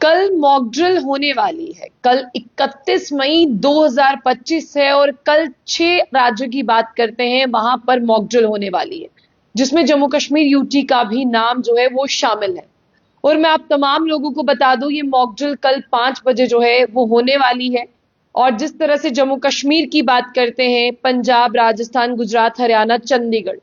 कल mock drill होने वाली है। कल 31 मई 2025 है और कल 6 राज्यों की बात करते हैं, वहां पर मॉक ड्रिल होने वाली है, जिसमें जम्मू कश्मीर यूटी का भी नाम जो है वो शामिल है। और मैं आप तमाम लोगों को बता दूं, ये मॉक ड्रिल कल 5 बजे जो है वो होने वाली है। और जिस तरह से जम्मू कश्मीर की बात करते हैं, पंजाब, राजस्थान, गुजरात, हरियाणा, चंडीगढ़,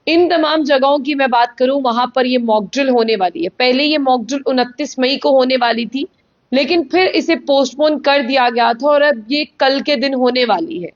इन तमाम जगहों की मैं बात करूं, वहां पर ये मॉक ड्रिल होने वाली है। पहले ये मॉक ड्रिल 29 मई को होने वाली थी, लेकिन फिर इसे पोस्टपोन कर दिया गया था और अब ये कल के दिन होने वाली है।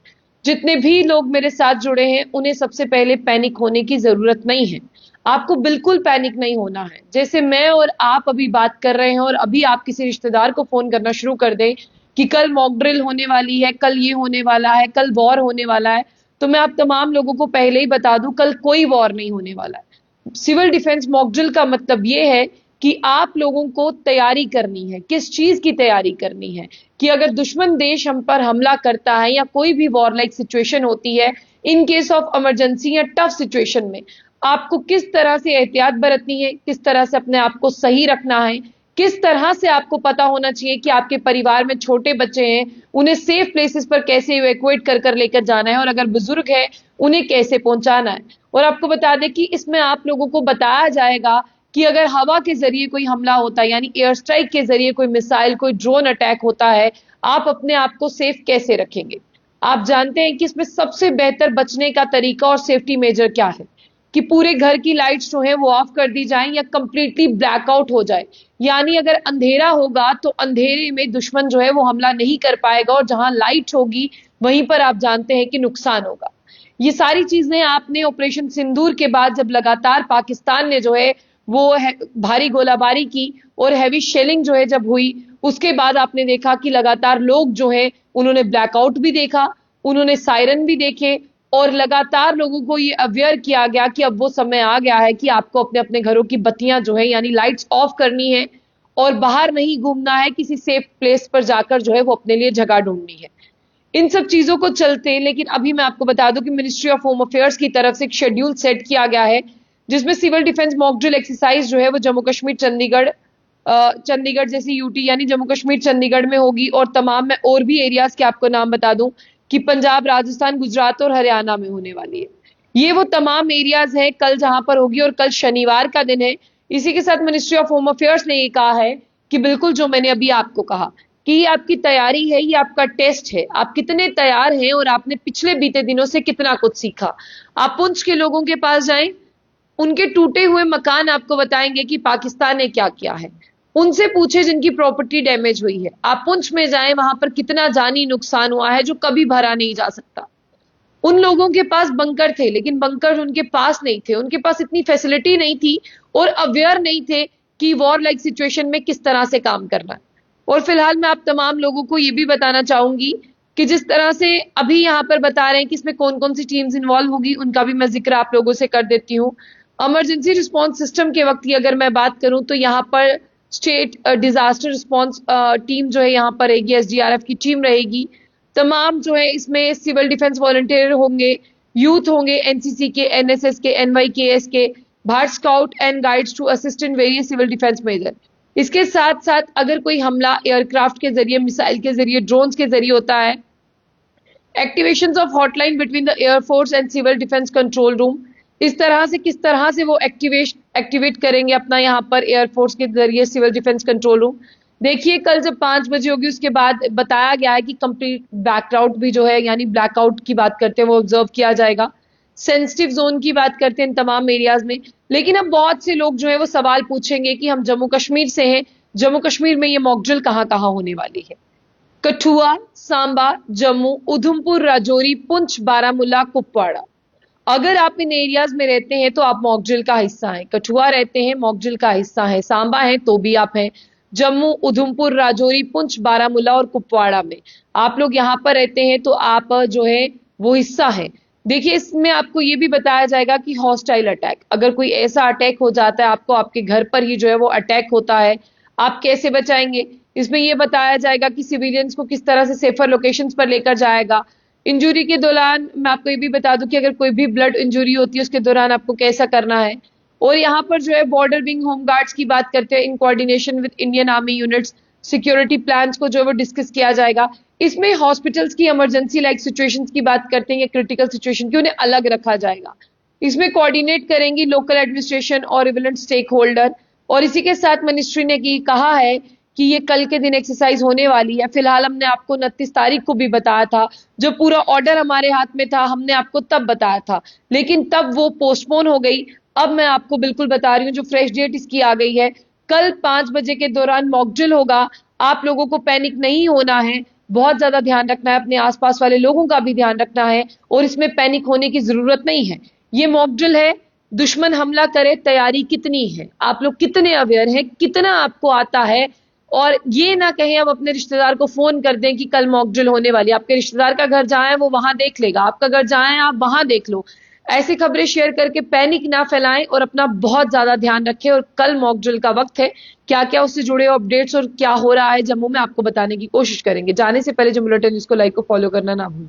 जितने भी लोग मेरे साथ जुड़े हैं, उन्हें सबसे पहले पैनिक होने की जरूरत नहीं है। आपको बिल्कुल पैनिक नहीं होना है। जैसे मैं और आप अभी बात कर रहे हैं और अभी आप किसी रिश्तेदार को फोन करना शुरू कर दें कि कल मॉक ड्रिल होने वाली है, कल ये होने वाला है, कल वॉर होने वाला है, तो मैं आप तमाम लोगों को पहले ही बता दूं, कल कोई वॉर नहीं होने वाला है। सिविल डिफेंस मॉक ड्रिल का मतलब ये है कि आप लोगों को तैयारी करनी है। किस चीज की तैयारी करनी है? कि अगर दुश्मन देश हम पर हमला करता है या कोई भी वॉर लाइक सिचुएशन होती है, इन केस ऑफ इमरजेंसी या टफ सिचुएशन में आपको किस तरह से एहतियात बरतनी है, किस तरह से अपने आप को सही रखना है, किस तरह से आपको पता होना चाहिए कि आपके परिवार में छोटे बच्चे हैं, उन्हें सेफ प्लेसेस पर कैसे इवैक्यूएट कर कर लेकर जाना है, और अगर बुजुर्ग है उन्हें कैसे पहुंचाना है। और आपको बता दें कि इसमें आप लोगों को बताया जाएगा कि अगर हवा के जरिए कोई हमला होता है, यानी एयर स्ट्राइक के जरिए कोई मिसाइल, कोई ड्रोन अटैक होता है, आप अपने आप को सेफ कैसे रखेंगे। आप जानते हैं कि इसमें सबसे बेहतर बचने का तरीका और सेफ्टी मेजर क्या है? कि पूरे घर की लाइट्स जो है वो ऑफ कर दी जाएं या कंप्लीटली ब्लैकआउट हो जाए। यानी अगर अंधेरा होगा तो अंधेरे में दुश्मन जो है वो हमला नहीं कर पाएगा, और जहां लाइट होगी वहीं पर आप जानते हैं कि नुकसान होगा। ये सारी चीजें आपने ऑपरेशन सिंदूर के बाद, जब लगातार पाकिस्तान ने जो है वो भारी गोलाबारी की और हैवी शेलिंग जो है जब हुई, उसके बाद आपने देखा कि लगातार लोग जो है उन्होंने ब्लैकआउट भी देखा, उन्होंने सायरन भी देखे, और लगातार लोगों को ये अवेयर किया गया कि अब वो समय आ गया है कि आपको अपने अपने घरों की बत्तियां जो है यानी लाइट्स ऑफ करनी है और बाहर नहीं घूमना है, किसी सेफ प्लेस पर जाकर जो है वो अपने लिए जगह ढूंढनी है। इन सब चीजों को चलते, लेकिन अभी मैं आपको बता दूं कि मिनिस्ट्री ऑफ होम अफेयर्स की तरफ से एक शेड्यूल सेट किया गया है, जिसमें civil defence mock drill exercise जो है वो जम्मू कश्मीर, चंडीगढ़, चंडीगढ़ जैसी यूटी यानी जम्मू कश्मीर चंडीगढ़ में होगी, और तमाम मैं और भी एरियाज के आपको नाम बता दूं कि पंजाब, राजस्थान, गुजरात और हरियाणा में होने वाली है। ये वो तमाम एरियाज हैं कल जहां पर होगी, और कल शनिवार का दिन है। इसी के साथ मिनिस्ट्री ऑफ होम अफेयर्स ने ये कहा है कि बिल्कुल जो मैंने अभी आपको कहा कि ये आपकी तैयारी है, ये आपका टेस्ट है, आप कितने तैयार हैं और आपने पिछले बीते दिनों से कितना कुछ सीखा। आप पुंछ के लोगों के पास जाएं, उनके टूटे हुए मकान आपको बताएंगे कि पाकिस्तान ने क्या किया है। उनसे पूछे जिनकी प्रॉपर्टी डैमेज हुई है। आप पुंछ में जाएं, वहां पर कितना जानी नुकसान हुआ है जो कभी भरा नहीं जा सकता। उन लोगों के पास बंकर थे, लेकिन बंकर उनके पास नहीं थे, उनके पास इतनी फैसिलिटी नहीं थी और अवेयर नहीं थे कि वॉर लाइक सिचुएशन में किस तरह से काम करना है। और फिलहाल मैं आप तमाम लोगों को यह भी बताना चाहूंगी कि जिस तरह से अभी यहां पर बता रहे हैं कि इसमें कौन कौन सी टीम्स इन्वॉल्व होगी, उनका भी मैं जिक्र आप लोगों से कर देती हूँ। इमरजेंसी रिस्पॉन्स सिस्टम के वक्त की अगर मैं बात करूं तो यहाँ पर स्टेट डिजास्टर रिस्पॉन्स टीम जो है यहाँ पर रहेगी, एसडीआरएफ की टीम रहेगी। तमाम जो है इसमें सिविल डिफेंस वॉलंटियर होंगे, यूथ होंगे, एनसीसी के, एनएसएस के, एनवाईकेएस के, Bharat scout and guides to assist in various civil defence measure. इसके साथ साथ अगर कोई हमला एयरक्राफ्ट के जरिए, मिसाइल के जरिए, ड्रोन्स के जरिए होता है, activation of hotline between the air force and civil defence control room, इस तरह से किस तरह से वो एक्टिवेट करेंगे अपना यहाँ पर एयरफोर्स के जरिए सिविल डिफेंस कंट्रोल रूम। देखिए कल जब 5 बजे होगी उसके बाद बताया गया है कि कंप्लीट ब्लैकआउट भी जो है यानी ब्लैकआउट की बात करते हैं वो ऑब्जर्व किया जाएगा। सेंसिटिव जोन की बात करते हैं इन तमाम एरियाज में। लेकिन अब बहुत से लोग जो है वो सवाल पूछेंगे कि हम जम्मू कश्मीर से हैं, जम्मू कश्मीर में ये मॉक ड्रिल कहाँ कहाँ होने वाली है? कठुआ, सांबा, जम्मू, उधमपुर, राजौरी, पुंछ, बारामूला, कुपवाड़ा। अगर आप इन एरियाज में रहते हैं तो आप मॉक ड्रिल का हिस्सा हैं। कठुआ रहते हैं, मॉक ड्रिल का हिस्सा है। सांबा है तो भी आप हैं। जम्मू, उधमपुर, राजौरी, पुंछ, बारामूला और कुपवाड़ा में आप लोग यहाँ पर रहते हैं तो आप जो है वो हिस्सा है। देखिए इसमें आपको ये भी बताया जाएगा कि हॉस्टाइल अटैक, अगर कोई ऐसा अटैक हो जाता है आपको, आपके घर पर ही जो है वो अटैक होता है, आप कैसे बचाएंगे। इसमें यह बताया जाएगा कि सिविलियंस को किस तरह से सेफर लोकेशंस पर लेकर जाएगा। इंजरी के दौरान मैं आपको ये भी बता दूं कि अगर कोई भी ब्लड इंजरी होती है उसके दौरान आपको कैसा करना है। और यहाँ पर जो है बॉर्डर विंग होमगार्ड्स की बात करते हैं in coordination with Indian army units, security plans को जो है वो डिस्कस किया जाएगा। इसमें हॉस्पिटल्स की इमरजेंसी लाइक सिचुएशंस की बात करते हैं या क्रिटिकल सिचुएशन की, उन्हें अलग रखा जाएगा। इसमें कोऑर्डिनेट करेंगी लोकल एडमिनिस्ट्रेशन और रिलेवेंट स्टेक होल्डर। और इसी के साथ मिनिस्ट्री ने कहा है कि ये कल के दिन एक्सरसाइज होने वाली है। फिलहाल हमने आपको 29 तारीख को भी बताया था, जो पूरा ऑर्डर हमारे हाथ में था हमने आपको तब बताया था, लेकिन तब वो पोस्टपोन हो गई। अब मैं आपको बिल्कुल बता रही हूँ, जो फ्रेश डेट इसकी आ गई है, कल 5 बजे के दौरान मॉक ड्रिल होगा। आप लोगों को पैनिक नहीं होना है, बहुत ज्यादा ध्यान रखना है, अपने आसपास वाले लोगों का भी ध्यान रखना है और इसमें पैनिक होने की जरूरत नहीं है। ये मॉक ड्रिल है, दुश्मन हमला करे तैयारी कितनी है, आप लोग कितने अवेयर हैं, कितना आपको आता है। और ये ना कहें अब अपने रिश्तेदार को फोन कर दें कि कल मॉक ड्रिल होने वाली है। आपके रिश्तेदार का घर जहां है वो वहां देख लेगा, आपका घर जहां है आप वहां देख लो। ऐसी खबरें शेयर करके पैनिक ना फैलाएं और अपना बहुत ज्यादा ध्यान रखें। और कल मॉक ड्रिल का वक्त है, क्या क्या उससे जुड़े अपडेट्स और क्या हो रहा है जम्मू में आपको बताने की कोशिश करेंगे। जाने से पहले जो बुलेटिन इसको लाइक को फॉलो करना ना भूलें।